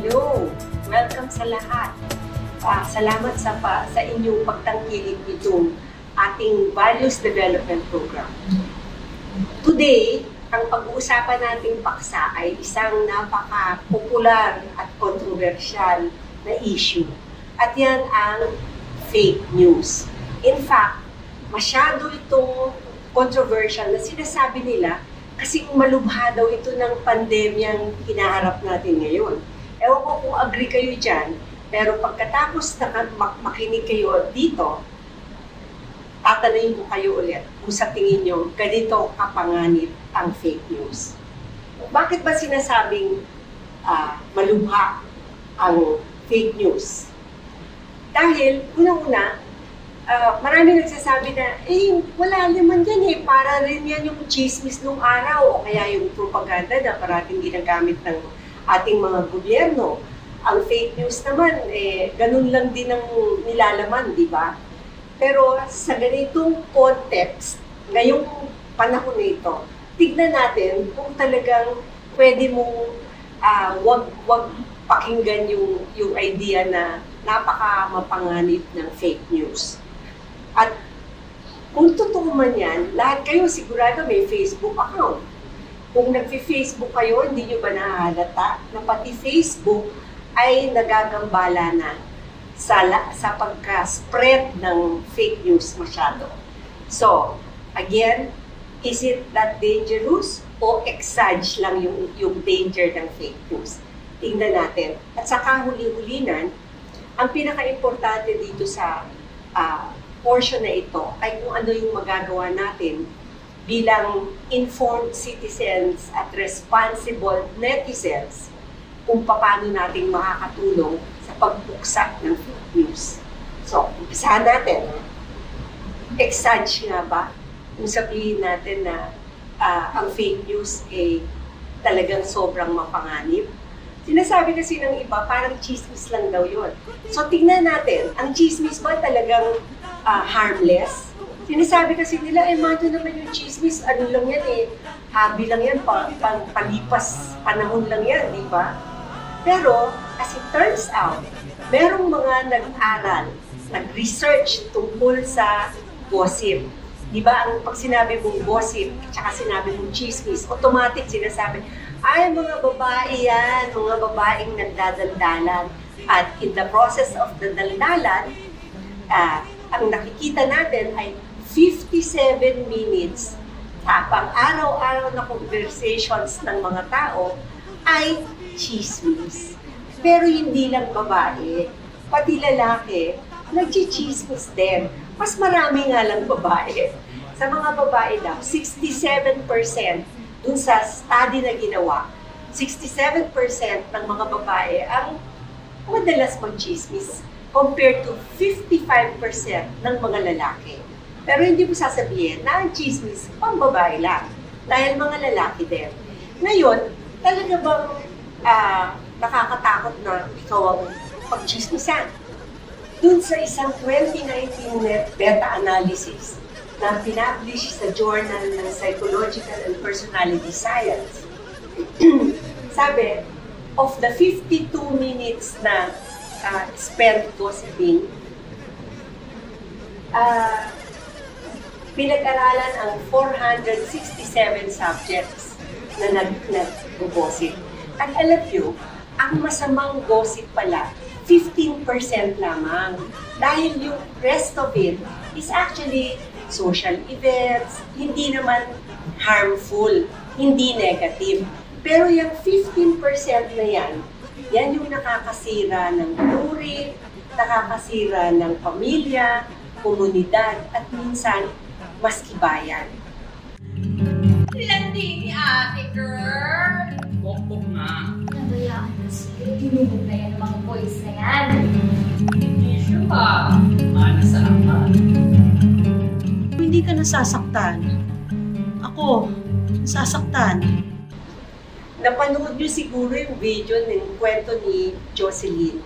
Hello! Welcome sa lahat. Salamat sa inyong pagtangkilik itong ating Values Development Program. Today, ang pag-uusapan nating paksa ay isang napaka-popular at kontrobersyal na issue. At yan ang fake news. In fact, masyado itong controversial na sinasabi nila kasi malubha daw ito ng pandemyang hinaharap natin ngayon. Ewan ko kung agree kayo dyan, pero pagkatapos na makinig kayo dito, tatanungin ko kayo ulit kung sa tingin nyo ganito kapanganib ang fake news. Bakit ba sinasabing malubha ang fake news? Dahil, unang-una, marami nagsasabi na, wala naman yan para rin yan yung chismis nung araw o kaya yung propaganda na parating ginagamit ng ating mga gobyerno. Ang fake news naman, ganun lang din ang nilalaman, di ba? Pero sa ganitong context, ngayong panahon na ito, tignan natin kung talagang pwede mong wag pakinggan yung idea na napaka-mapanganib ng fake news. At kung totoo man yan, lahat kayo sigurado may Facebook account. Kung nag-Facebook kayo, hindi nyo ba nahalata na pati Facebook ay nagagambala na sa pagka-spread ng fake news masyado. So, again, is it that dangerous o exage lang yung danger ng fake news? Tingnan natin. At saka huli-hulinan, ang pinaka-importante dito sa portion na ito ay kung ano yung magagawa natin bilang informed citizens at responsible netizens kung paano natin makakatulong sa pagbuksa ng fake news. So, umpisahan natin. Exage nga ba? Kung sabihin natin na ang fake news ay talagang sobrang mapanganib. Sinasabi kasi ng iba, parang chismis lang daw yun. So, tingnan natin, ang chismis ba talagang harmless? Sinasabi kasi nila, mato naman yung chismis, ano lang yan habi lang yan, palipas panahon lang yan, di ba? Pero, as it turns out, merong mga nag-aral, nag-research tungkol sa gossip. Di ba, pag sinabi mong gossip, tsaka sinabi mong chismis, automatic sinasabi, ay, mga babae yan, mga babaeng nagdadaldalan. At in the process of the daldalan, ang nakikita natin ay 57 minutes pang araw-araw na conversations ng mga tao ay chismis. Pero hindi lang babae, pati lalaki, nagchichismis din. Mas marami nga lang babae. Sa mga babae daw, 67% dun sa study na ginawa, 67% ng mga babae ang madalas mag-chismis compared to 55% ng mga lalaki. Pero hindi mo sasabihin na ang chismis pang babae lang dahil mga lalaki din. Ngayon, talaga bang nakakatakot na ikaw ang pag-chismisan? Dun sa isang 2019 meta-analysis na pinablish sa Journal ng Psychological and Personality Science, sabi, of the 52 minutes na spent gossiping, pinag-aralan ang 467 subjects na nag-gossip. At alam nyo, ang masamang gossip pala, 15% lamang. Dahil yung rest of it is actually social events, hindi naman harmful, hindi negative. Pero yung 15% na yan yung nakakasira ng puri, nakakasira ng pamilya, komunidad, at minsan, maski bayan. Landi ni ate girl! Bok-bok na. Nabayaan kasi, tinubog na yan ng mga boys na yan. Issue ka. Nasaan ka? Hindi ka nasasaktan. Ako, nasasaktan. Napanood nyo siguro yung video ng kwento ni Jocelyn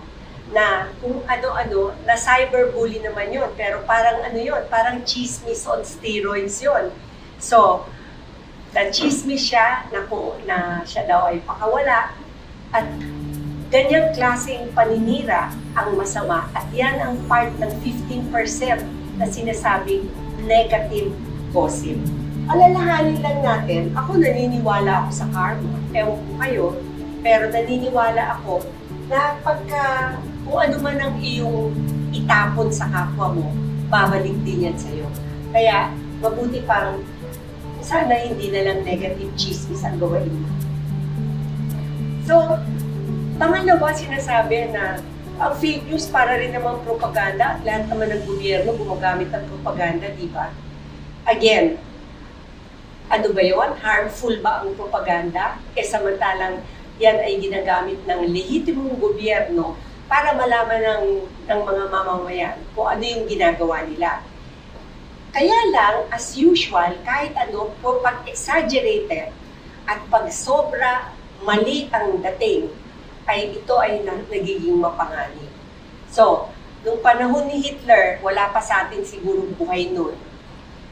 na kung ano-ano, na cyberbully naman yun. Pero parang parang chismis on steroids yun. So, na-chismis siya na siya daw ay pakawala at Ganyang klaseng paninira ang masama at yan ang part ng 15% na sinasabing negative gossip. Alalahanin lang natin, ako naniniwala ako sa karma. Ewan ko kayo, pero naniniwala ako na pagka kung ano man ang iyong itapon sa kapwa mo, babalik din yan sa'yo. Kaya mabuti pang sana hindi na lang negative chismis ang gawain mo. So, pangalawa sinasabi na ang fake news para rin namang propaganda at lahat naman ng gobyerno gumagamit ng propaganda, di ba? Again, ano ba yun? Harmful ba ang propaganda? Samantalang yan ay ginagamit ng lehitimong gobyerno para malaman ng mga mamamayan kung ano yung ginagawa nila. Kaya lang, as usual, kahit ano, pag exaggerated at pag sobra mali ang dating, ay ito ay nagiging mapanganib. So, nung panahon ni Hitler, wala pa sa atin siguro buhay nun.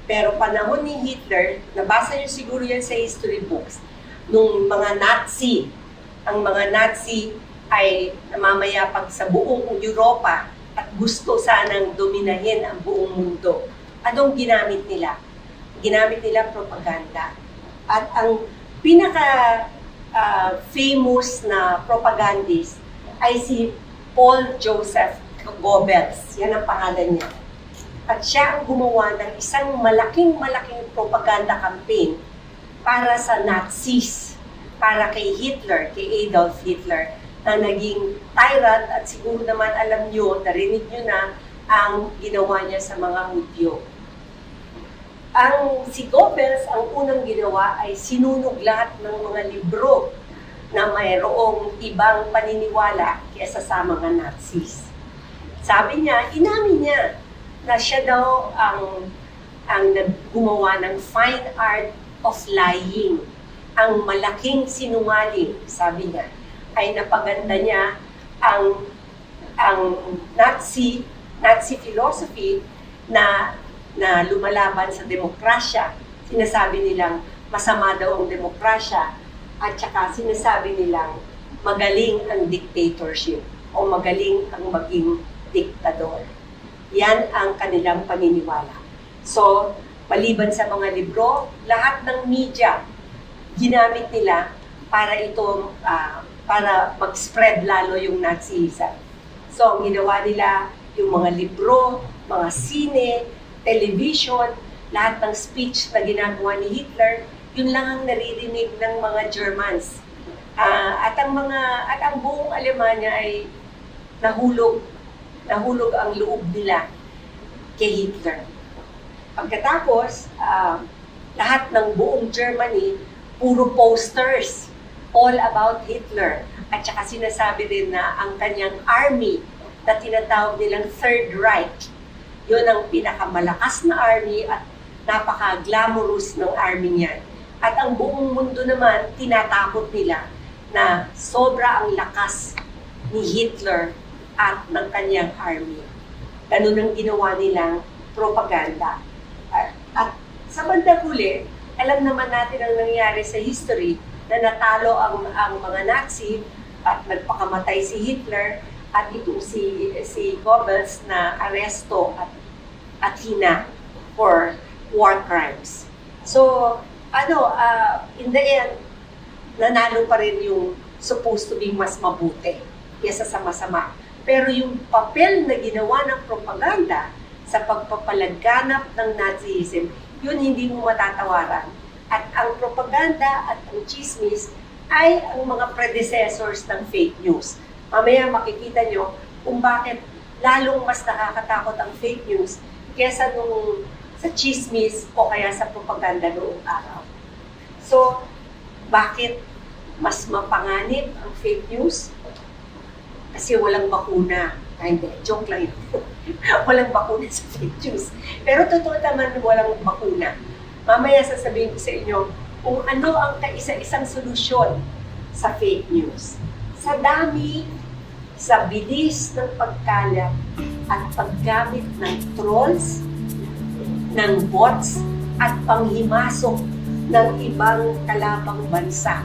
Pero panahon ni Hitler, nabasa niyo siguro yan sa history books, nung mga Nazi, ang mga Nazi ay namamayapag sa buong Europa at gusto sanang dominahin ang buong mundo. Anong ginamit nila? Ginamit nila propaganda. At ang famous na propagandist ay si Paul Joseph Goebbels. Yan ang pangalan niya. At siya ang gumawa ng isang malaking propaganda campaign para sa Nazis, para kay Hitler, kay Adolf Hitler, na naging tyrant at siguro naman alam nyo, narinig nyo na ang ginawa niya sa mga Hudyo. Si Goebbels, ang unang ginawa ay sinunog lahat ng mga libro na mayroong ibang paniniwala kaysa sa mga Nazis. Sabi niya, inamin niya na siya daw ang gumawa ng fine art of lying. Ang malaking sinungaling, sabi niya, ay napaganda niya ang Nazi philosophy na lumalaban sa demokrasya. Sinasabi nilang masama daw ang demokrasya at saka sinasabi nilang magaling ang dictatorship o magaling ang maging diktador. Yan ang kanilang paniniwala. So, maliban sa mga libro, lahat ng media ginamit nila para ito para mag-spread lalo yung Nazism. So, ang ginawa nila yung mga libro, mga sine, television, lahat ng speech na ginagawa ni Hitler, yun lang ang naririnig ng mga Germans. At ang buong Alemanya ay nahulog ang loob nila kay Hitler. Pagkatapos, lahat ng buong Germany, puro posters, all about Hitler. At saka sinasabi din na ang kanyang army na tinatawag nilang Third Reich, yun ang pinakamalakas na army at napaka-glamorous ng army niyan. At ang buong mundo naman, tinatakot nila na sobra ang lakas ni Hitler at ng kanyang army. Ganun ang ginawa nilang propaganda. At sa bandang huli, alam naman natin ang nangyari sa history na natalo ang mga Nazi at nagpakamatay si Hitler at itong si Goebbels na aresto at hina for war crimes. So, in the end, nanalo pa rin yung supposed to be mas mabuti kaysa sa masama. Pero yung papel na ginawa ng propaganda sa pagpapalaganap ng Nazism, yun hindi mo matatawaran. At ang propaganda at ang chismis ay ang mga predecessors ng fake news. Mamaya makikita nyo kung bakit lalong mas nakakatakot ang fake news kesa nung sa chismis o kaya sa propaganda noong araw. So, bakit mas mapanganib ang fake news? Kasi walang bakuna. Ay, hindi. Joke lang yun. Walang bakuna sa fake news. Pero totoo naman walang bakuna. Mamaya sasabihin ko sa inyo kung ano ang kaisa-isang solusyon sa fake news. Sa dami, sa bilis ng pagkalat at paggamit ng trolls, ng bots, at panghimasok ng ibang kalabang bansa.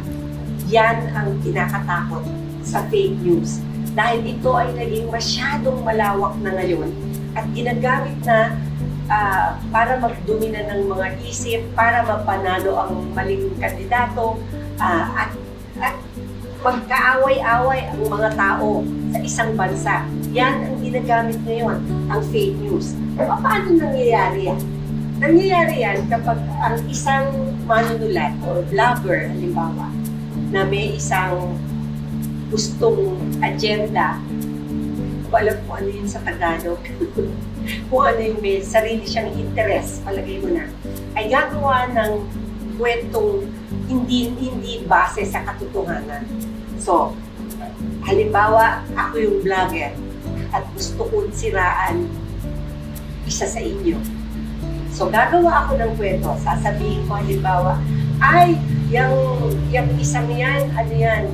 Yan ang kinakatakot sa fake news. Dahil ito ay naging masyadong malawak na ngayon at ginagamit na para magdomina ng mga isip, para mapanalo ang maling kandidato, at magkaaway-away ang mga tao sa isang bansa. Yan ang ginagamit ngayon, ang fake news. Paano nangyayari yan? Nangyayari yan kapag ang isang manunulat o vlogger, halimbawa, na may isang gustong agenda, alam ko ano yun sa Tagalog, kung ano yung may sarili siyang interest, palagay mo na, ay gagawa ng kwentong hindi base sa katotohanan. So, halimbawa, ako yung vlogger at gusto kong siraan isa sa inyo. So, gagawa ako ng kwento, sasabihin ko halimbawa, ay, yung isang yan, ano yan,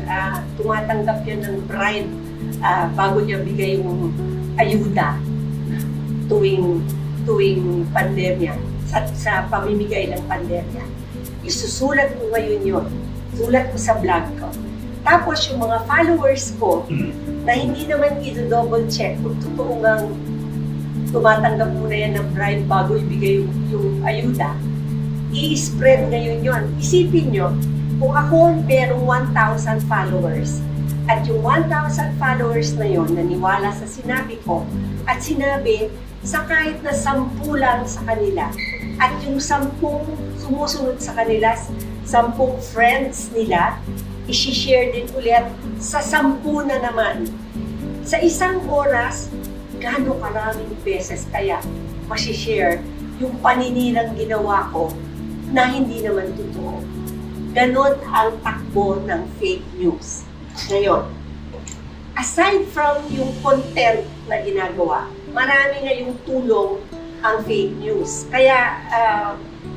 tumatanggap yan ng bribe bago niya bigay yung ayuda tuwing pandemya, sa pamimigay ng pandemya. Isusulat ko ngayon yun. Sulat ko sa vlog ko. Tapos yung mga followers ko, na hindi naman i-double check kung totoo ngang tumatanggap muna yan ng bribe bago ibigay yung ayuda, i-spread ngayon yun. Isipin nyo, kung ako merong 1,000 followers, at yung 1,000 followers na yun, naniwala sa sinabi ko, at sinabi sa kahit na 10 lang sa kanila, at yung 10 sumusunod sa kanila, 10 friends nila, isi-share din ulit sa 10 na naman. Sa isang oras, gaano karaming beses kaya masishare yung paninirang ginawa ko na hindi naman totoo. Ganon ang takbo ng fake news. Ngayon, aside from yung content na ginagawa, marami ngayong tulong ang fake news. Kaya,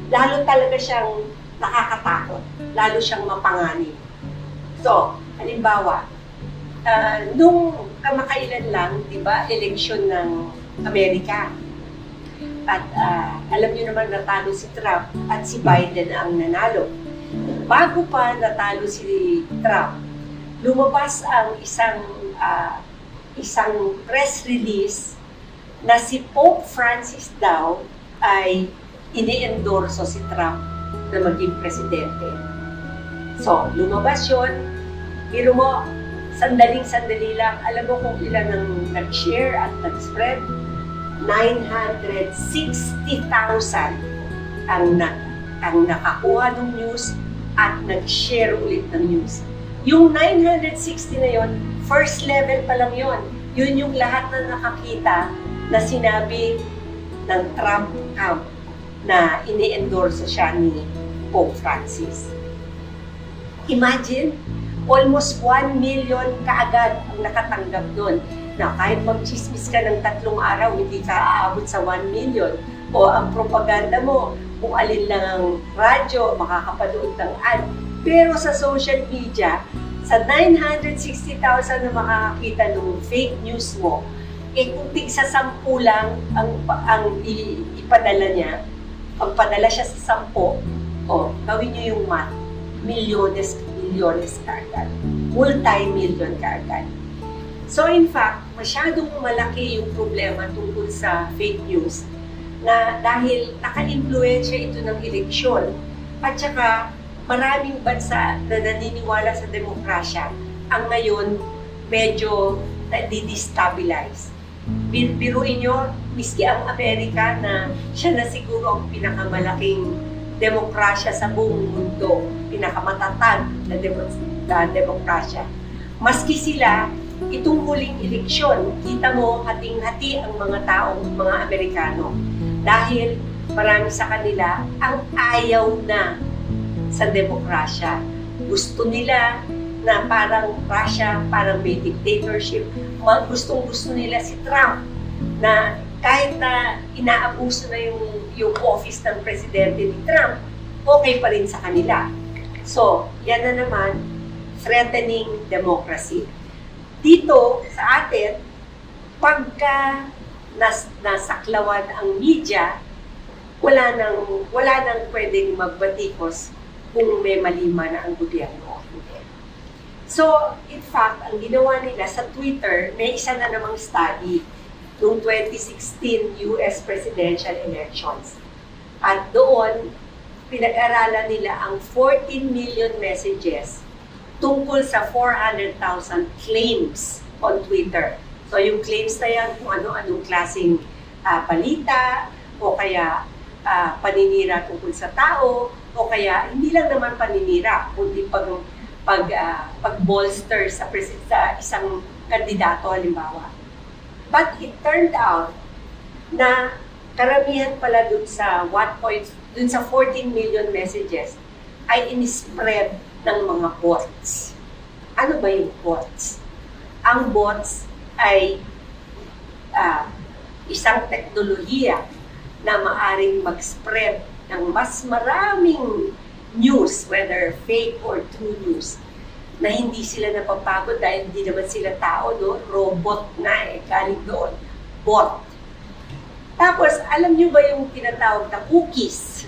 lalo talaga siyang nakakatakot. Lalo siyang mapanganib. So, halimbawa, nung kamakailan lang, di ba, eleksyon ng Amerika. At alam niyo naman natalo si Trump at si Biden ang nanalo. Bago pa natalo si Trump, lumabas ang isang press release na si Pope Francis daw ay ini-endorso si Trump na maging presidente. So, lumabas yun. Pero mo, sandaling-sandali lang, alam mo kung ilan ang nag-share at nag-spread? 960,000 ang nakakuha ng news at nag-share ulit ng news. Yung 960 na yon, first level pa lang yon. Yun yung lahat na nakakita na sinabi ng Trump camp na ini-endorso siya ni Pope Francis. Imagine, almost 1 million kaagad ang nakatanggap doon. Na kahit mag-chismis ka ng 3 araw, hindi ka aabot sa 1 million. O ang propaganda mo, kung alin lang ang radyo, makakapanood ng ad. Pero sa social media, sa 960,000 na makakakita ng fake news mo, kung tig sa 10 lang ang ipadala niya, pagpadala siya sa 10, gawin niyo yung math, milyones kaagad. Multi-million kaagad. So in fact, masyadong malaki yung problema tungkol sa fake news na dahil naka-influensya ito ng eleksyon at saka maraming bansa na naniniwala sa demokrasya ang ngayon medyo na-destabilize. Biruin nyo, miski ang Amerika na siya na siguro ang pinakamalaking demokrasya sa buong mundo, pinakamatatag na demokrasya. Maski sila, itong huling eleksyon, kita mo hating-hati ang mga taong, mga Amerikano. Dahil marami sa kanila ang ayaw na sa demokrasya. Gusto nila na parang Russia, parang may dictatorship. Gustong-gusto nila si Trump na kahit na inaabuso na yung office ng presidente ni Trump, okay pa rin sa kanila. So, yan na naman, threatening democracy. Dito sa atin, pagka nasaklawan ang media, wala nang pwedeng magbatikos kung may mali man ang gobyerno o hindi. So, in fact, ang ginawa nila sa Twitter, may isa na namang study noong 2016 US presidential elections. At doon, pinag-aralan nila ang 14 million messages tungkol sa 400,000 claims on Twitter. So, yung claims na yan, kung ano-anong klaseng balita, o kaya paninira tungkol sa tao, o kaya hindi lang naman paninira, kundi pag-bolster sa isang kandidato, halimbawa. But it turned out na karamihan pala dun sa 14 million messages ay in-spread ng mga bots. Ano ba yung bots? Ang bots ay isang teknolohiya na maaring mag-spread ng mas maraming news, whether fake or true news, na hindi sila napapagod dahil hindi naman sila tao, no? Robot na galing doon. Bot. Tapos, alam nyo ba yung tinatawag na cookies?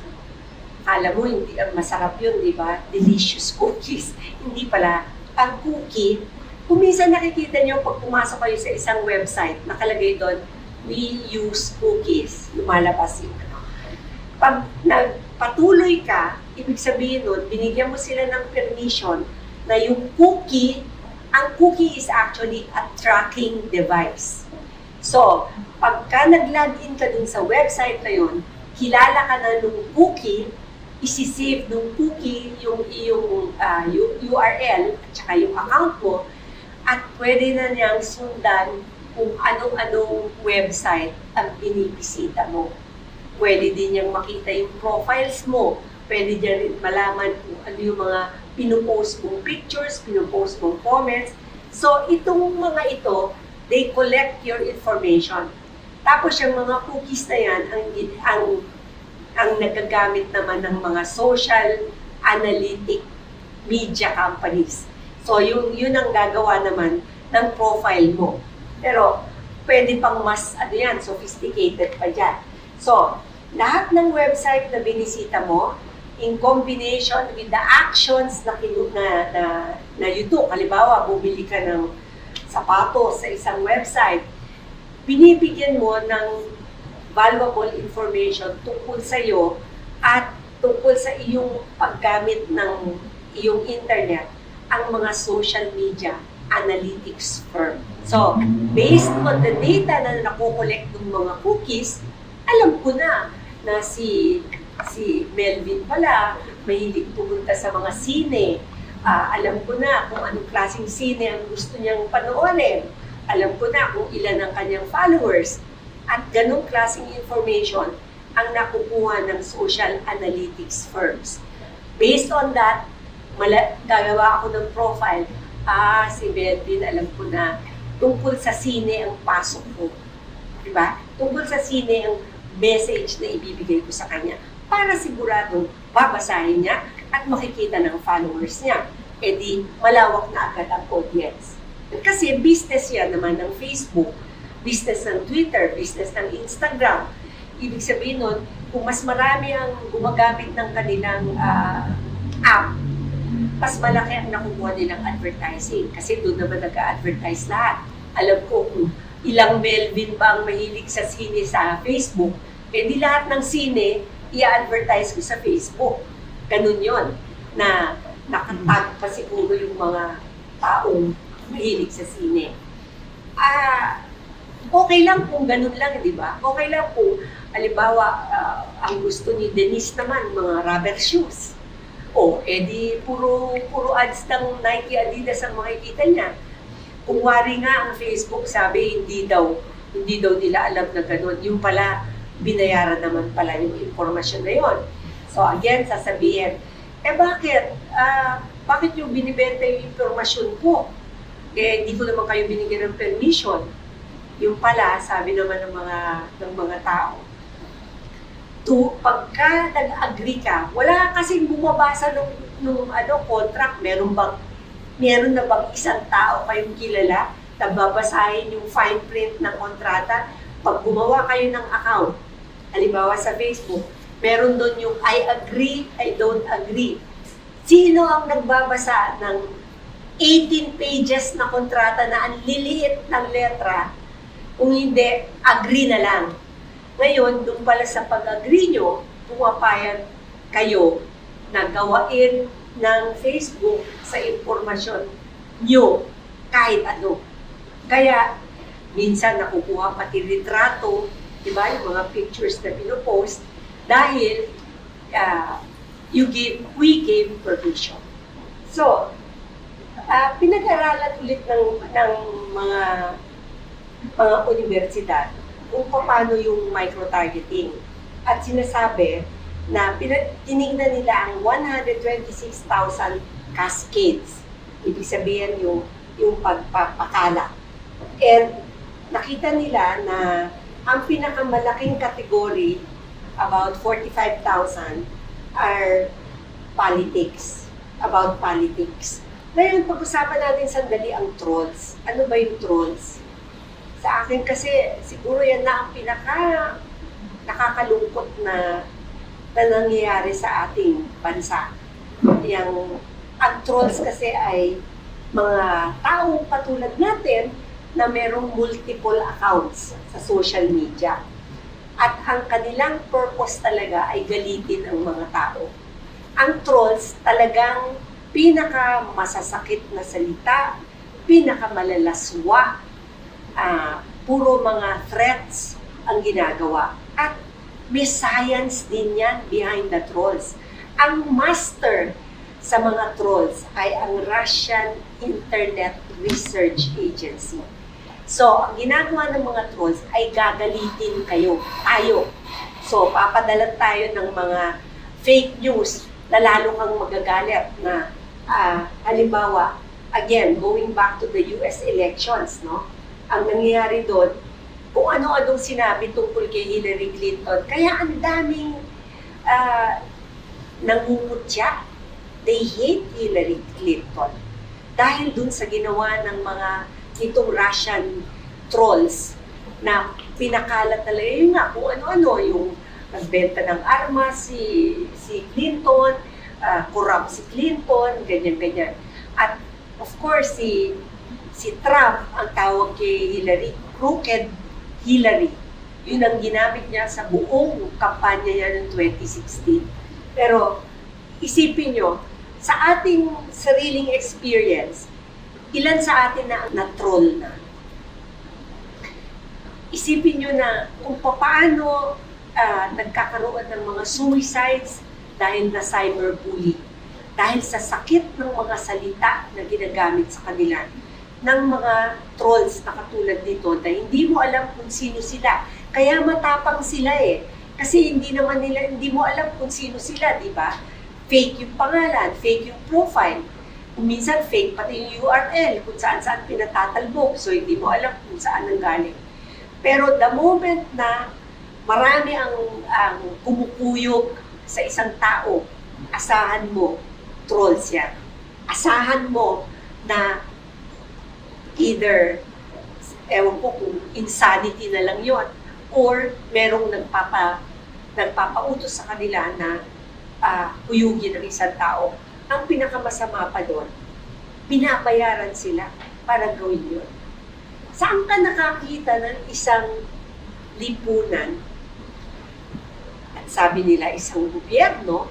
Alam mo, hindi, masarap yun, di ba? Delicious cookies. Hindi pala. Ang cookie, kung minsan nakikita nyo pag pumasok kayo sa isang website, nakalagay doon, we use cookies. Lumalabas yung Pag nagpatuloy ka, ibig sabihin nun, binigyan mo sila ng permission na yung cookie, ang cookie is actually a tracking device. So, pagka nag-login ka dun sa website na yun, kilala ka na nung cookie, isi-save nung cookie yung iyong URL at saka yung account mo, at pwede na niyang sundan kung anong-anong website ang binibisita mo. Pwede din niyang makita yung profiles mo. Pwede niya rin malaman kung ano yung mga pinupost mong pictures, pinupost mong comments. So, itong mga ito, they collect your information. Tapos yung mga cookies na yan, ang nagagamit naman ng mga social analytic media companies. So, yun ang gagawa naman ng profile mo. Pero, pwede pang mas, sophisticated pa dyan. So, lahat ng website na binisita mo, in combination with the actions na you took, halimbawa, bumili ka ng sapatos sa isang website, binibigyan mo ng valuable information tungkol sa iyo at tungkol sa iyong paggamit ng iyong internet, ang mga social media analytics firm. So, based on the data na nakokolekt ng mga cookies, alam ko na si Melvin pala, mahilig pumunta sa mga sine. Alam ko na kung anong klaseng sine ang gusto niyang panoorin. Alam ko na kung ilan ang kanyang followers. At ganong klaseng information ang nakukuha ng social analytics firms. Based on that, gagawa ako ng profile. Si Melvin, alam ko na tungkol sa sine ang pasok ko. Diba? Tungkol sa sine ang message na ibibigay ko sa kanya para siguradong babasahin niya at makikita ng followers niya. E di, malawak na agad ang audience. Kasi business yan naman ng Facebook, business ng Twitter, business ng Instagram. Ibig sabihin nun, kung mas marami ang gumagamit ng kanilang app, mas malaki ang nakukuha nilang advertising. Kasi doon naman nag-a-advertise lahat. Alam ko kung ilang Melvin ba ang mahilig sa sine sa Facebook, eh di lahat ng sine, i-advertise ko sa Facebook. Ganun yon na nakatag pa siguro yung mga taong mahilig sa sine. Okay lang kung ganun lang, di ba? Okay lang kung, halimbawa, ang gusto ni Denise naman, mga rubber shoes. Edi puro ads ng Nike, Adidas ang makikita niya. Kung wari nga ang Facebook, sabi, hindi daw nila alam na gano'n. Yung pala, binayaran naman pala yung informasyon na yon. So again, sasabihin, bakit yung binibenta yung informasyon ko? Hindi ko naman kayo binigyan ng permission. Yung pala, sabi naman ng mga tao, pagka nag-agree ka, wala kasing bumabasa nung contract, meron na bang isang tao kayong kilala na babasahin yung fine print ng kontrata? Pag gumawa kayo ng account, halimbawa sa Facebook, meron doon yung I agree, I don't agree. Sino ang nagbabasa 18 pages na kontrata na ang liliit ng letra, kung hindi, agree na lang. Ngayon, doon pala sa pag-agree nyo, pumapayag kayo na gawain ng Facebook sa impormasyon nyo kahit ano. Kaya, minsan nakukuha pati litrato, di ba, yung mga pictures na pinopost, dahil we gave permission. So, pinag-aralan ulit ng mga universidad kung paano yung micro-targeting. At sinasabi na tinignan nila ang 126,000 cascades. Ibig sabihin yung pagpapakala. And nakita nila na ang pinakamalaking category, about 45,000, are politics. About politics. Ngayon, pag-usapan natin sandali ang trolls. Ano ba yung trolls? Sa akin kasi, siguro yan na ang nakakalungkot na nangyayari sa ating bansa. Ang trolls kasi ay mga taong patulad natin na merong multiple accounts sa social media. At ang kanilang purpose talaga ay galitin ang mga tao. Ang trolls talagang pinaka-masasakit na salita, pinaka-malalaswa, puro mga threats ang ginagawa. At may science din yan behind the trolls. Ang master sa mga trolls ay ang Russian Internet Research Agency. So, ang ginagawa ng mga trolls ay gagalitin tayo. So, papadala tayo ng mga fake news na lalo kang magagalit na halimbawa, again, going back to the US elections, no? Ang nangyayari doon, kung ano-anong sinabi tungkol kay Hillary Clinton, kaya ang daming nangungutya. They hate Hillary Clinton dahil dun sa ginawa ng mga itong Russian trolls na pinakalat talaga yun nga kung ano-ano, yung nagbenta ng armas si Clinton, corrupt si Clinton, ganyan-ganyan. At of course, si Trump, ang tawag kay Hillary, crooked Hillary. Yun ang ginamit niya sa buong kampanya niya ng 2016. Pero isipin nyo, sa ating sariling experience, ilan sa atin na troll na? Isipin nyo na kung paano nagkakaroon ng mga suicides dahil na cyberbullying. Dahil sa sakit ng mga salita na ginagamit sa kanila ng mga trolls na katulad nito na hindi mo alam kung sino sila. Kaya matapang sila eh. Kasi hindi mo alam kung sino sila, di ba? Fake yung pangalan, fake yung profile. Minsan fake pati yung URL kung saan-saan pinatatalbog. So hindi mo alam kung saan nanggaling. Pero the moment na marami ang kumukuyog sa isang tao, asahan mo, trolls yan. Asahan mo na either, ewan ko kung insanity na lang yon, or merong nagpapautos sa kanila na kuyugin ng isang tao. Ang pinakamasama pa doon, binabayaran sila para gawin yun. Saan ka nakakita ng isang lipunan, at sabi nila isang gobyerno,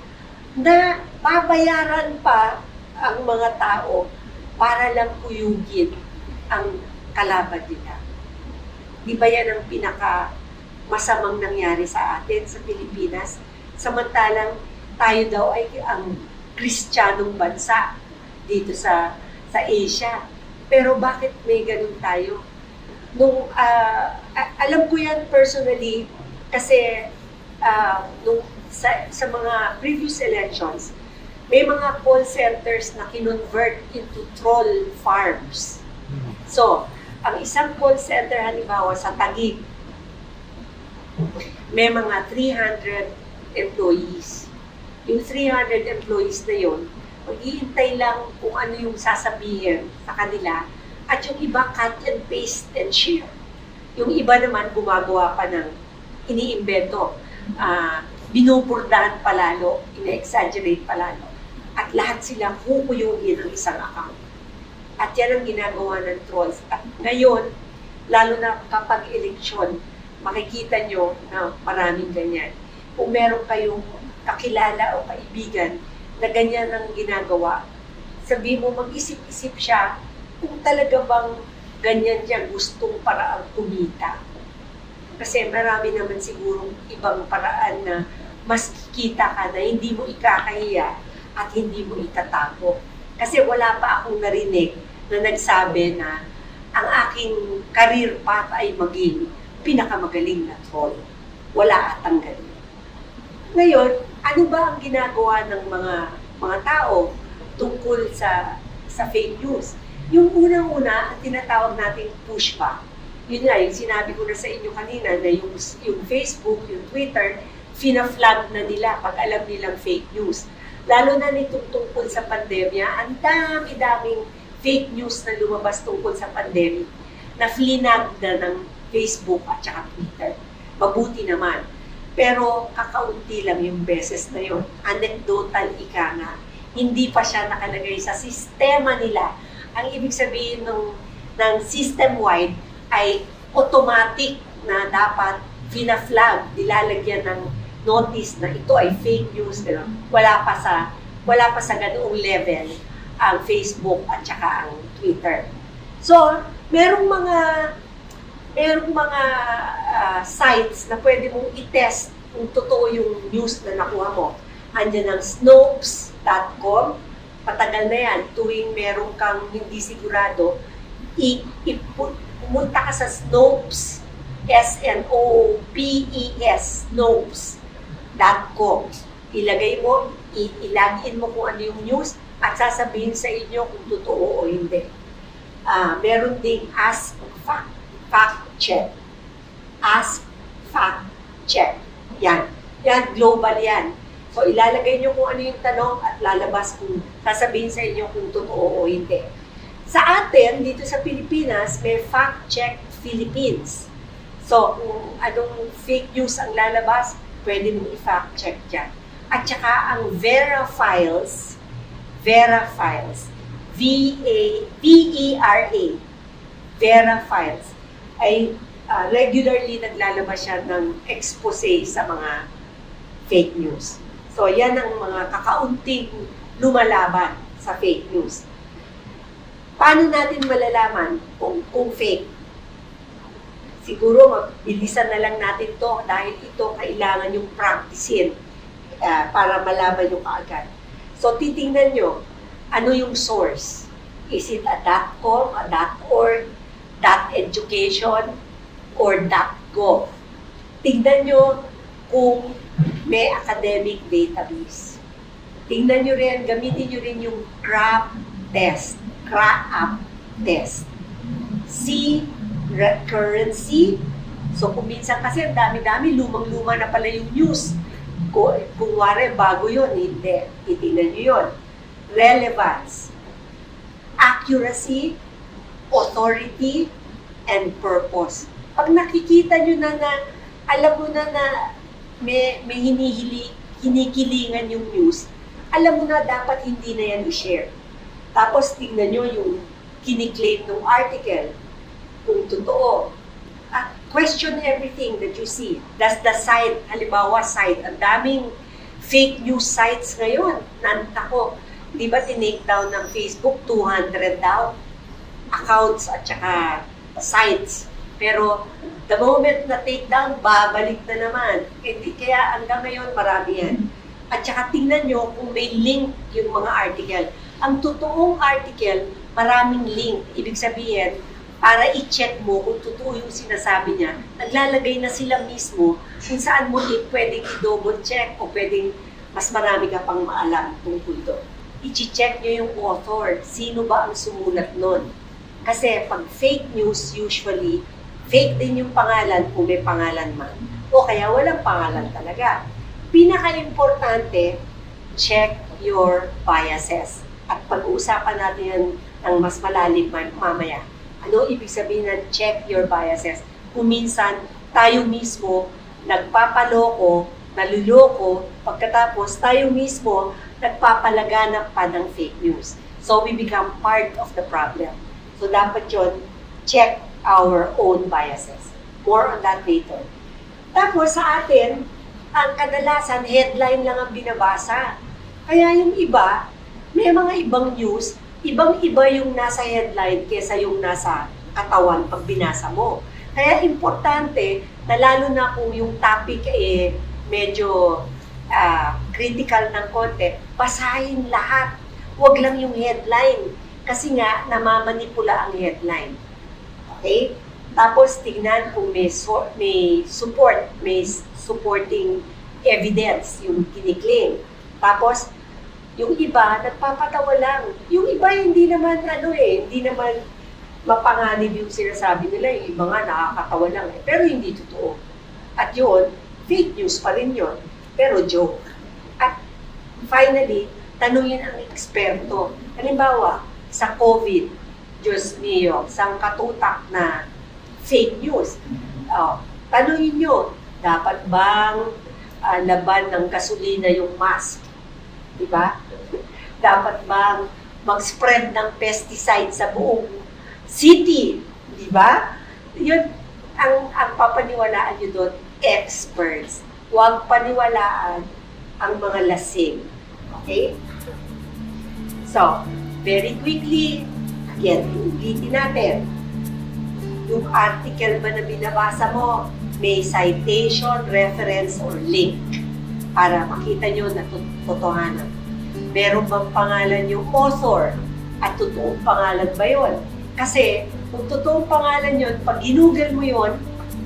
na babayaran pa ang mga tao para lang kuyugin ang kalaban nila? Di ba yan ang pinaka-masamang nangyari sa atin sa Pilipinas? Samantalang tayo daw ay ang Kristiyanong bansa dito sa Asia. Pero bakit may ganun tayo? Alam ko yan personally kasi sa mga previous elections, may mga call centers na kinonvert into troll farms. So, ang isang call center halimbawa sa Taguig, may mga 300 employees. Yung 300 employees na yun, mag-iintay lang kung ano yung sasabihin sa kanila, at yung iba cut and paste and share. Yung iba naman gumagawa pa ng iniimbento, binuburahan palalo, ina-exaggerate palalo, at lahat sila kukuyugin ng isang account. At yan ang ginagawa ng trolls. At ngayon, lalo na kapag eleksyon, makikita nyo na maraming ganyan. Kung meron kayong kakilala o kaibigan na ganyan ang ginagawa, sabi mo, mag-isip-isip siya kung talaga bang ganyan niya gustong paraang kumita. Kasi marami naman sigurong ibang paraan na mas kikita ka na hindi mo ikakahiya at hindi mo itatago. Kasi wala pa akong narinig na nagsabi na ang aking career path ay maging pinakamagaling na troll. Wala atang galing. Ngayon, ano ba ang ginagawa ng mga tao tungkol sa fake news? Yung unang-una, ang tinatawag nating pushback. Yun nga, yung sinabi ko na sa inyo kanina na yung Facebook, yung Twitter, fina-flag na nila pag alam nilang fake news. Lalo na nitong tungkol sa pandemya, ang dami-daming fake news na lumabas tungkol sa pandemic na flinag na ng Facebook at saka Twitter. Mabuti naman. Pero kakaunti lang yung beses na yun. Anecdotal ika nga. Hindi pa siya nakalagay sa sistema nila. Ang ibig sabihin ng system-wide ay automatic na dapat fina-flag, nilalagyan ng notice na ito ay fake news. Wala pa sa ganoong level ang Facebook at saka ang Twitter. So, merong mga sites na pwede mong i-test kung totoo yung news na nakuha mo. Andiyan ang Snopes.com. Patagal na yan. Tuwing meron kang hindi sigurado, pumunta ka sa Snopes, S-N-O-P-E-S, Snopes.com. Ilagay mo, ilagin mo kung ano yung news at sasabihin sa inyo kung totoo o hindi. Meron ding Ask Fact Check. Ask Fact Check. Yan, global yan. So, ilalagay nyo kung ano yung tanong at lalabas kung sasabihin sa inyo kung totoo o hindi. Sa atin, dito sa Pilipinas, may Fact Check Philippines. So, kung anong fake news ang lalabas, pwede mong i-fact check dyan. At saka ang Vera-Files, V-E-R-A, Vera-Files, ay regularly naglalabas siya ng expose sa mga fake news. So, yan ang mga kakaunting lumalaban sa fake news. Paano natin malalaman kung fake? Siguro, mabilisan na lang natin to dahil ito kailangan yung practicein para malaman yung kaagad. So, titingnan nyo, ano yung source? Is it a .com, a .org, .education, or .gov? Tingnan nyo kung may academic database. Tingnan nyo rin, gamitin nyo rin yung CRAP test. See recurrency. So, kung minsan kasi ang dami-dami, lumang-luma na pala yung news. Kung wari, bago yun, hindi. Itingnan nyo yun. Relevance, accuracy, authority, and purpose. Pag nakikita nyo na alam mo na may hinikilingan yung news, alam mo na dapat hindi na yan i-share. Tapos tingnan nyo yung kiniklaim ng article, kung totoo. At question everything that you see. Does the site, halimbawa site, ang daming fake news sites ngayon. Nako, di ba tinake down ng Facebook, 200 daw accounts at saka sites. Pero the moment na take down, babalik na naman. Kaya hanggang ngayon, marami yan. At saka tingnan nyo kung may link yung mga article. Ang totoong article, maraming link. Ibig sabihin, para i-check mo kung totoo yung sinasabi niya, naglalagay na sila mismo kung saan mo pwedeng i-double check o pwedeng mas marami ka pang maalam tungkol doon. I-check nyo yung author. Sino ba ang sumulat nun? Kasi pag fake news, usually, fake din yung pangalan kung may pangalan man. O kaya walang pangalan talaga. Pinaka-importante, check your biases. At pag-uusapan natin yan ng mas malalim mamaya. Ano ibig sabihin na check your biases? Kung minsan, tayo mismo nagpapaloko, naluloko, pagkatapos tayo mismo nagpapalaganap pa ng fake news. So we become part of the problem. So dapat yun, check our own biases. More on that later. Tapos sa atin, ang kadalasan, headline lang ang binabasa. Kaya yung iba, may mga ibang news, ibang-iba yung nasa headline kesa yung nasa katawan pag binasa mo. Kaya importante na lalo na kung yung topic medyo critical ng konti, basahin lahat. Huwag lang yung headline. Kasi nga, namamanipula ang headline. Okay? Tapos, tignan kung may supporting evidence yung kiniklaim. Tapos, yung iba, nagpapatawa lang. Yung iba, hindi naman, hindi naman mapanganib yung sinasabi nila. Yung iba nga, nakakatawa lang. Pero hindi totoo. At yun, fake news pa rin yun. Pero joke. At finally, tanungin ang eksperto. Halimbawa, sa COVID, Diyos mio, sangkatutak na fake news. Tanungin nyo, dapat bang laban ng gasolina yung mask? Diba? Dapat bang mag-spread ng pesticide sa buong city? Diba? Yun, ang papaniwalaan nyo doon, experts. Huwag paniwalaan ang mga lasing. Okay? So, very quickly, again, ulitin natin. Yung article ba na binabasa mo, may citation, reference, or link para makita nyo na totohanan. Meron bang pangalan yung author? At totoong pangalan ba yun? Kasi kung totoong pangalan yun, pag ginugol mo yun,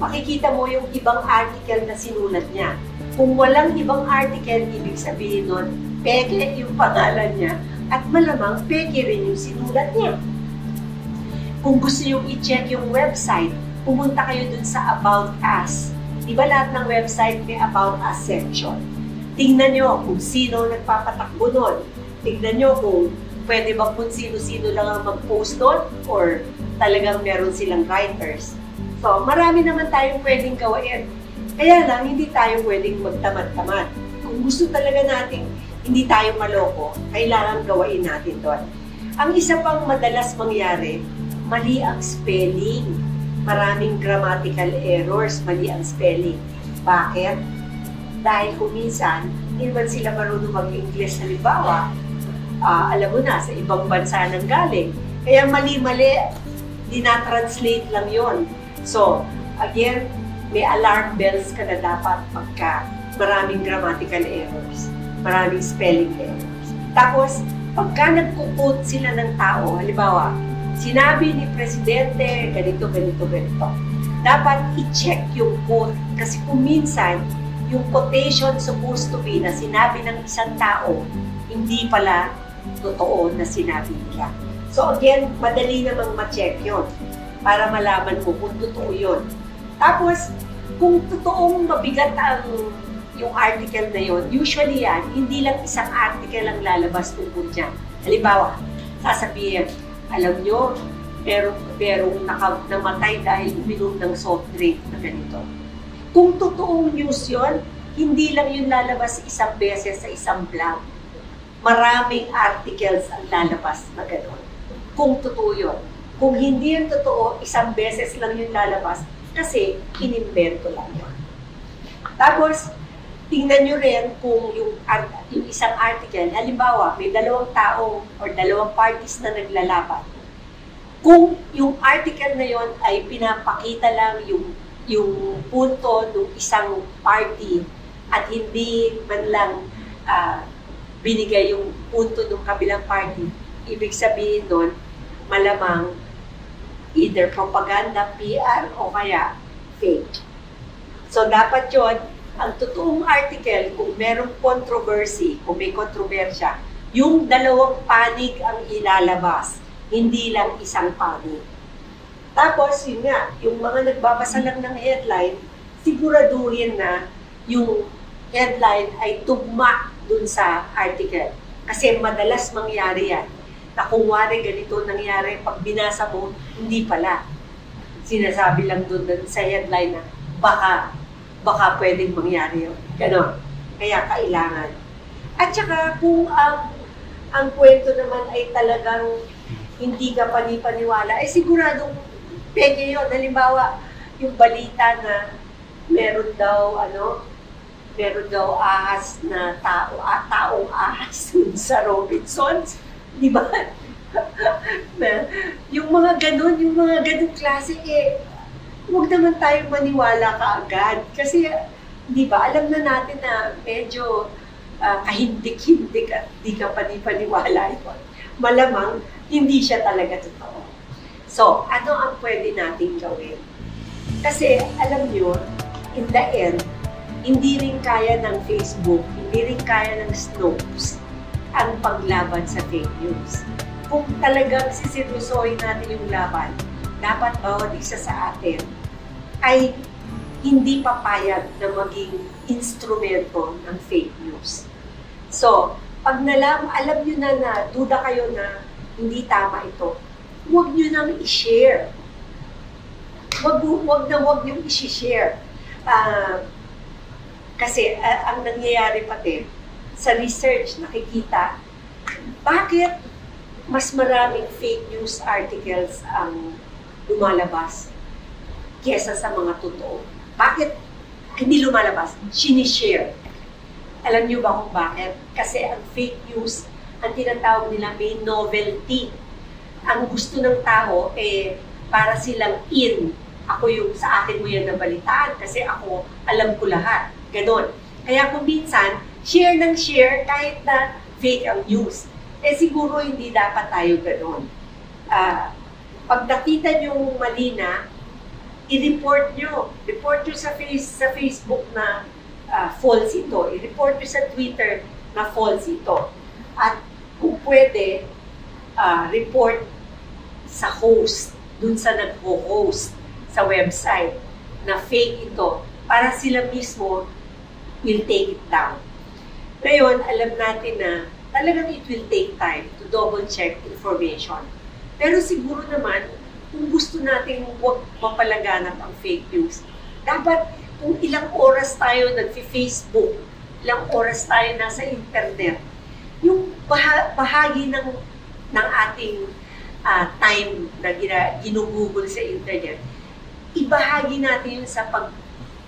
makikita mo yung ibang article na sinulat niya. Kung walang ibang article, ibig sabihin nun, peke yung pangalan niya at malamang peke rin yung sinulat niya. Kung gusto nyo i-check yung website, pumunta kayo dun sa About Us. Di ba lahat ng website may About Us section? Tingnan nyo kung sino nagpapatakbo nun. Tingnan nyo kung pwede ba kung sino-sino lang ang mag-post doon or talagang meron silang writers. So, marami naman tayong pwedeng gawain. Kaya lang, hindi tayo pwedeng magtamad-tamad. Kung gusto talaga natin hindi tayo maloko, kailangan gawain natin doon. Ang isa pang madalas mangyari, mali ang spelling. Maraming grammatical errors, mali ang spelling. Bakit? Dahil kung minsan, hindi man sila marunong mag-English, halimbawa, alam mo na, sa ibang bansa nang galing. Kaya mali-mali, dinatranslate lang yon. So, again, may alarm bells ka na dapat pagka maraming grammatical errors, maraming spelling errors. Tapos, pagka nagkukot sila ng tao, halimbawa, sinabi ni Presidente, ganito, ganito, ganito. Dapat i-check yung quote kasi kung minsan, yung quotation supposed to be na sinabi ng isang tao, hindi pala totoo na sinabi nila. So again, madali namang ma-check yun para malaman mo kung totoo yun. Tapos, kung totoong mabigat yung article na yun, usually yan, hindi lang isang article ang lalabas tungkol dyan. Halimbawa, sasabihin, alam nyo, merong namatay dahil uminom ng soft drink na ganito. Kung totoong news yun, hindi lang yun lalabas isang beses sa isang blog. Maraming articles ang lalabas na gano'n. Kung totoo yun. Kung hindi yun totoo, isang beses lang yun lalabas kasi inimbento lang yun. Tapos, tingnan nyo rin kung yung isang article, halimbawa, may dalawang tao or dalawang parties na naglalaban. Kung yung article na yon ay pinapakita lang yung punto ng isang party at hindi man lang binigay yung punto ng kabilang party, ibig sabihin nun, malamang either propaganda, PR, o kaya fake. So dapat yon ang totoong article, kung merong controversy, kung may kontrobersya, yung dalawang panig ang ilalabas, hindi lang isang panig. Tapos, yun nga, yung mga nagbabasa lang ng headline, siguraduhin na yung headline ay tugma dun sa article. Kasi madalas mangyari yan. Na kung wari ganito nangyari, pag binasa mo, hindi pala. Sinasabi lang dun sa headline na baka pwedeng mangyari yun. Ganon. Kaya kailangan. At saka kung ang kwento naman ay talagang hindi ka panipaniwala, eh siguradong pwede yun. Halimbawa, yung balita na meron daw ahas na taong ahas sa Robinsons, di ba? yung mga ganun klase, huwag naman tayong maniwala kaagad. Kasi, di ba, alam na natin na medyo kahindik-hindik at di ka panipaniwala yun. Malamang, hindi siya talaga totoo. So, ano ang pwede nating gawin? Kasi, alam nyo, in the end, hindi rin kaya ng Facebook, hindi rin kaya ng Snopes ang paglaban sa fake news. Kung talagang siseryosohin natin yung laban, dapat bawat isa sa atin ay hindi papayag na maging instrumento ng fake news. So, pag alam nyo na duda kayo na hindi tama ito, huwag nyo nang i-share. Huwag nyo i-share. Kasi ang nangyayari pati sa research nakikita, bakit mas maraming fake news articles ang lumalabas kesa sa mga totoo? Bakit hindi lumalabas? Sinishare. Alam niyo ba kung bakit? Kasi ang fake news, ang tinatawag nila may novelty. Ang gusto ng tao, para silang in. Ako sa akin mo yan nabalitaan kasi ako alam ko lahat. Ganon. Kaya kung minsan, share ng share kahit na fake ang news. Siguro hindi dapat tayo ganon. Pag nakita nyo mali na, i-report nyo. Report nyo sa Facebook na false ito. I-report nyo sa Twitter na false ito. At kung pwede, report sa host, dun sa nag-host sa website na fake ito para sila mismo will take it down. Ngayon, alam natin na talagang it will take time to double-check information. Pero siguro naman, kung gusto natin huwag mapalaganap ang fake news, dapat kung ilang oras tayo nag-Facebook, ilang oras tayo nasa internet, yung bahagi ng ating time na ginugugol sa internet, ibahagi natin yun sa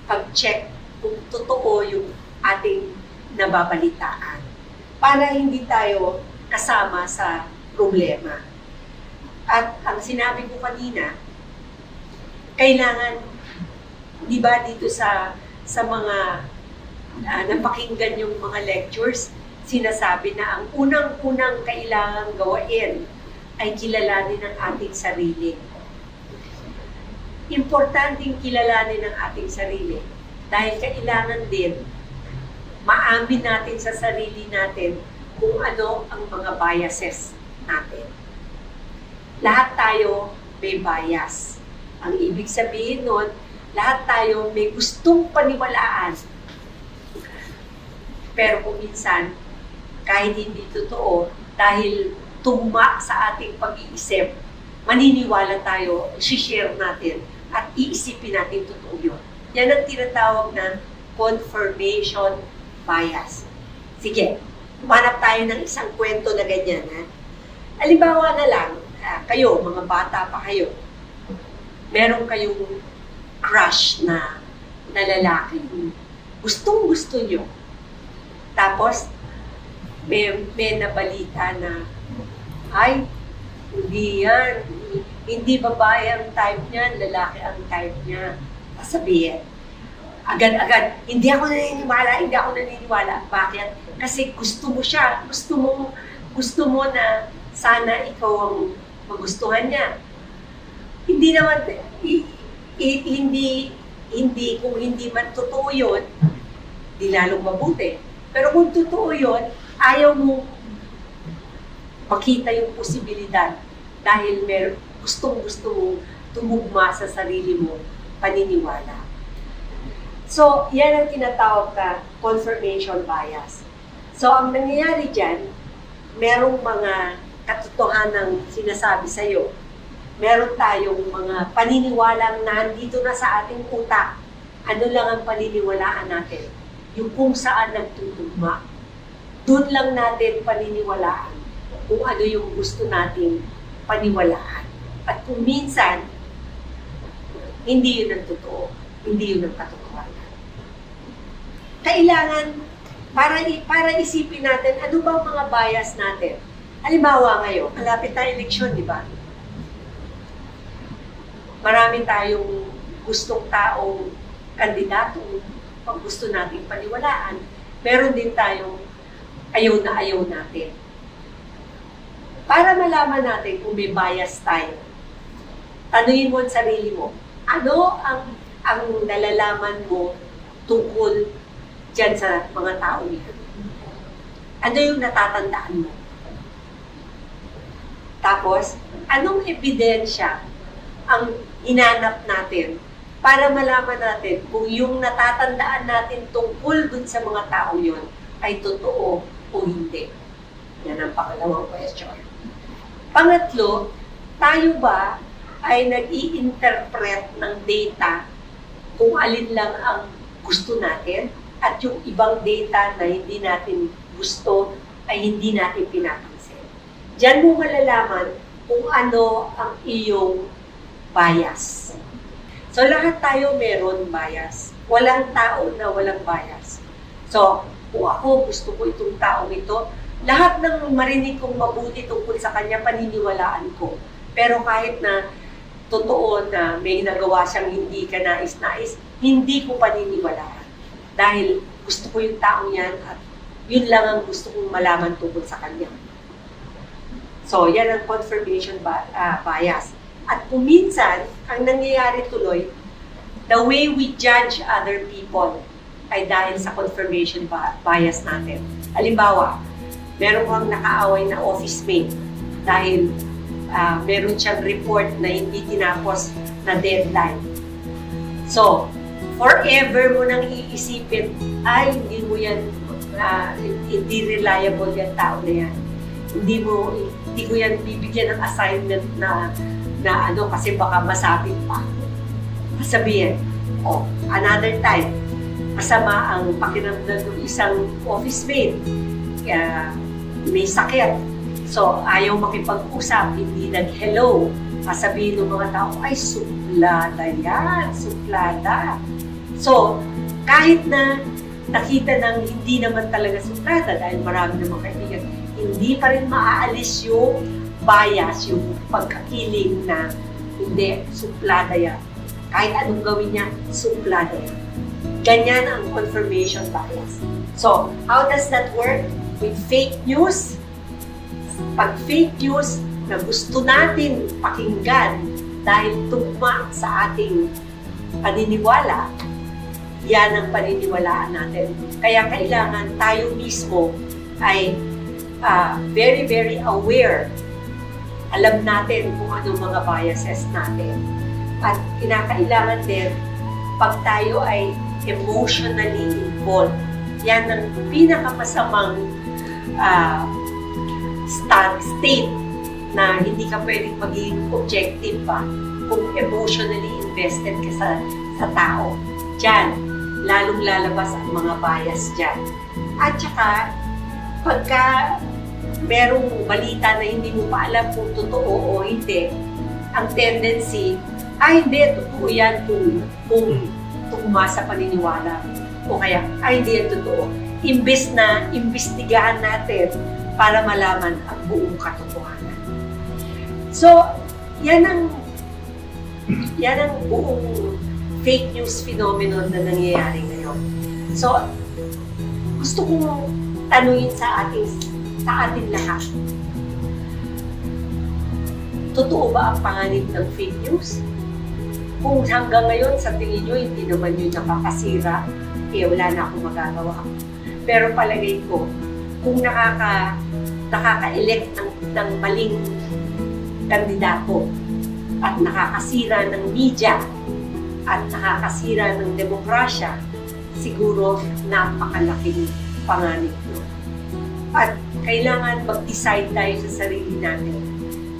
pag-check kung totoo yung ating nababalitaan para hindi tayo kasama sa problema. At ang sinabi ko kanina, kailangan, di ba dito sa mga napakinggan yung mga lectures, sinasabi na ang unang-unang kailangan gawain ay kilalanin ang ating sarili. Importanteng kilalanin ang ating sarili dahil kailangan din maamin natin sa sarili natin kung ano ang mga biases natin. Lahat tayo may bias. Ang ibig sabihin nun, lahat tayo may gustong paniwalaan. Pero kung minsan, kahit hindi totoo, dahil tugma sa ating pag-iisip, maniniwala tayo, i-share natin, at iisipin natin totoo yun. Yan ang tinatawag na confirmation bias. Sige, manap tayo ng isang kwento na ganyan. Halimbawa na lang, kayo, mga bata pa kayo, meron kayong crush na lalaki. Gustong-gusto nyo. Tapos, may nabalita na, ay, hindi yan. Hindi babae ang type niya, lalaki ang type niya. Sabihin, agad-agad, hindi ako naniniwala. Bakit? Kasi gusto mo siya. Gusto mo na sana ikaw ang magustuhan niya. Hindi naman, kung hindi man totoo yun, di lalong mabuti. Pero kung totoo yun, ayaw mo makita yung posibilidad dahil gustong-gusto mo tumugma sa sarili mo paniniwala. So, yan ang tinatawag na confirmation bias. So, ang nangyayari dyan, merong mga katotohanang sinasabi sa'yo. Meron tayong mga paniniwalang nandito na sa ating utak. Ano lang ang paniniwalaan natin? Yung kung saan nagtutugma. Doon lang natin paniniwalaan. kung ano yung gusto nating paniwalaan. At kung minsan, hindi yun ang totoo, hindi yun ang katotohanan. Kailangan, para isipin natin, ano ba ang mga bias natin? Halimbawa ngayon, malapit tayo eleksyon, di ba? Marami tayong gustong taong kandidato, pag gusto nating paniwalaan. Meron din tayong ayaw na ayaw natin. Para malaman natin kung may bias tayo, tanungin mo ang sarili mo, ano ang nalalaman mo tungkol dyan sa mga tao niya? Ano yung natatandaan mo? Tapos, anong ebidensya ang hinanap natin para malaman natin kung yung natatandaan natin tungkol dun sa mga tao yun ay totoo o hindi? Yan ang pangalawang question. Pangatlo, tayo ba ay nag-i-interpret ng data kung alin lang ang gusto natin at yung ibang data na hindi natin gusto ay hindi natin pinapansin? Diyan mo malalaman kung ano ang iyong bias. So, lahat tayo meron bias. Walang tao na walang bias. So, kung ako gusto ko itong taong ito, lahat ng marinig kong mabuti tungkol sa kanya, paniniwalaan ko. Pero kahit na totoo na may nagawa siyang hindi ka nais-nais, hindi ko paniniwalaan. Dahil gusto ko yung taong yan at yun lang ang gusto kong malaman tungkol sa kanya. So, yan ang confirmation bias. At kung minsan, ang nangyayari tuloy, the way we judge other people ay dahil sa confirmation bias natin. Halimbawa, meron kang nakaaway na office mate dahil meron siyang report na hindi tinapos na deadline. So, forever mo nang iisipin, ay, hindi mo yan, hindi reliable yan tao na yan. Hindi ko yan bibigyan ng assignment na kasi baka masabit pa. Sabihin, another time, masama ang pakiramdam ng isang office mate. May sakit. So, ayaw makipag-usap, hindi nag-hello. Sabihin ng mga tao, ay, suplada yan, suplada. So, kahit na nakita ng hindi naman talaga suplada, dahil marami namang kaibigan, hindi pa rin maaalis yung bias, yung pagkakiling na hindi, suplada yan. Kahit anong gawin niya, suplada yan. Ganyan ang confirmation bias. So, how does that work? With fake news, pag fake news na gusto natin pakinggan dahil tugma sa ating paniniwala, yan ang paniniwalaan natin. Kaya kailangan tayo mismo ay very, very aware. Alam natin kung anong mga biases natin. At kinakailangan din, pag tayo ay emotionally involved, yan ang pinakamasamang state na hindi ka pwedeng maging objective pa kung emotionally invested ka sa tao. Diyan, lalong lalabas ang mga bias dyan. At saka, pagka merong balita na hindi mo pa alam kung totoo o hindi, ang tendency, ay hindi, totoo yan kung tugma sa paniniwala. O kaya, ay hindi yan totoo. Imbes na imbestigahan natin para malaman ang buong katotohanan. So, yan ang buong fake news phenomenon na nangyayari ngayon. So, gusto kong tanungin sa atin lahat. Totoo ba ang panganib ng fake news? Kung hanggang ngayon sa tingin nyo hindi naman yun nakakasira, wala na akong magagawa. Pero palagay ko, kung nakaka-elect ng maling kandidato at nakakasira ng media at nakakasira ng demokrasya, siguro napakalaking panganib no. At kailangan mag-decide tayo sa sarili natin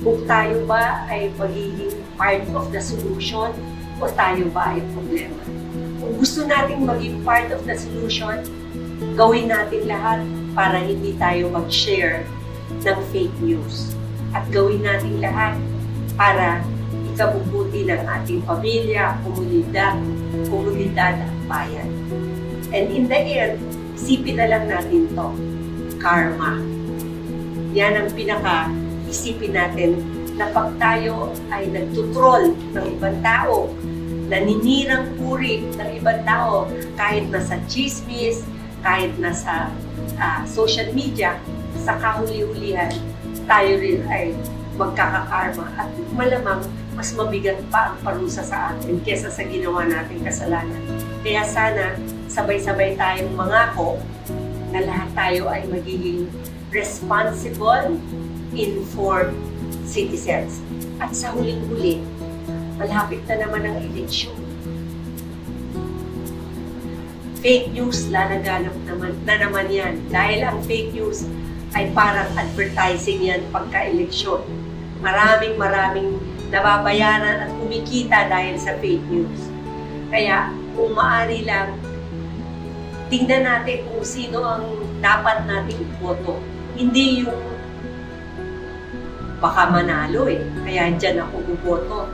kung tayo ba ay magiging part of the solution o tayo ba ay problema. Kung gusto nating maging part of the solution, gawin natin lahat para hindi tayo mag-share ng fake news. At gawin natin lahat para ikabubuti ng ating pamilya, komunidad at bayan. And in the end, isipin na lang natin to, karma. Yan ang isipin natin na pag tayo ay nagtutrol ng ibang tao, naninirang puri ng ibang tao, kahit nasa chismis, kahit nasa social media, sa kahuli-hulihan, tayo rin ay magkakakarma at malamang mas mabigat pa ang parusa sa atin kesa sa ginawa nating kasalanan. Kaya sana sabay-sabay tayong mangako na lahat tayo ay magiging responsible, informed citizens. At sa huling-huli, malapit na naman ang eleksyon. Fake news, lalaganap na naman yan. Dahil ang fake news ay parang advertising yan pagka-eleksyon. Maraming nababayaran at kumikita dahil sa fake news. Kaya kung maaari lang, tingnan natin kung sino ang dapat nating iboto. Hindi yung baka manalo kaya dyan ako buboto.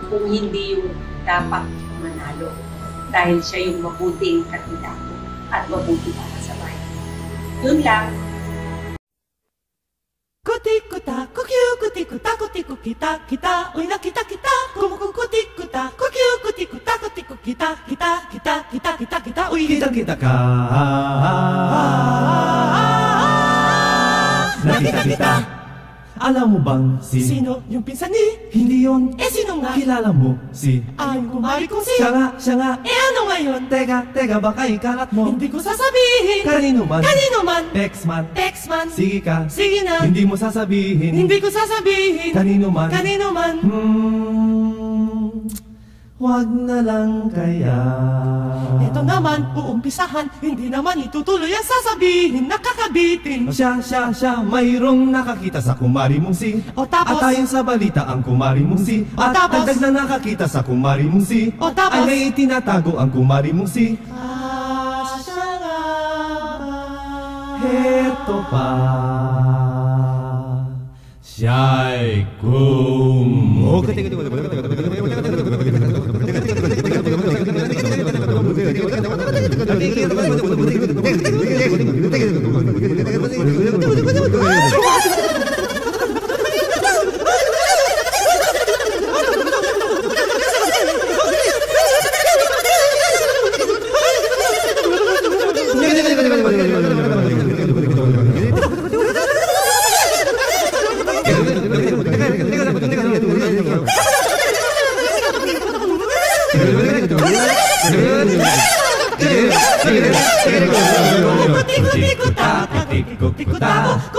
Kung hindi yung dapat manalo. Dahil siya yung mabuting kandidato at mabuti para sa bayan. Yun lang. Kutik-kuta, kukyu, kutik-kuta, kutik-kukita, kita, uy na kita, kumukukutik-kuta, kukyu, kutik-kuta, kutik-kukita, kita, uy. Kita ka, nakita. Alam mo bang sino yung pinsan ni? Hindi yun. Sino nga? Kilala mo si? Ang kumari kong si? Siya nga. Ano ngayon? Teka, baka ikalat mo. Hindi ko sasabihin. Kanino man? Text man. Sige ka. Sige na. Hindi mo sasabihin. Hindi ko sasabihin. Kanino man? Wag na lang kaya. Ito naman, uumpisahan. Hindi naman itutuloy ang sasabihin. Nakakabitin. Siya, mayroong nakakita sa kumari mong si. O tapos? At ayon sa balita ang kumari mong si. At dagdag na nakakita sa kumari mong si. O tapos? Ay may itinatago ang kumari mong si. Siya nga ba? Heto pa. Siya'y kung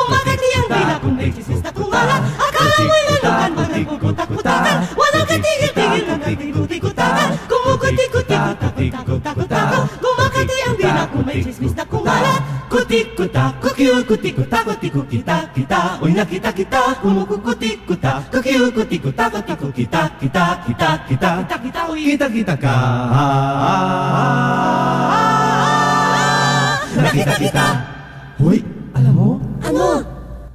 makati ang bila, kung may chismis na kumala, akala mo'y lalukan mo nagpuputak-putakan. Walang katigil-tigil na nagtikutik-kutakan. Kumukutik-kutik-kutak-kutak-kutak. Kung makati ang bila, kung may chismis na kumala, kutik-kutak, kukyu, kutik-kutak, kutik-kukita, kita, uy nakita kita. Kumukutik-kutak, kukyu, kutik-kutak, kutik-kukita, kita, uy. Kita ka. Nakita kita. Hoy, alam mo? Ano?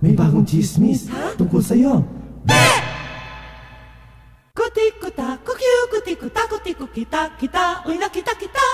May bagong chismis tungkol sa'yo. Kutik-kutak, kukyu, kutik-kutak, kutik-kukita, kita, uy nakita kita.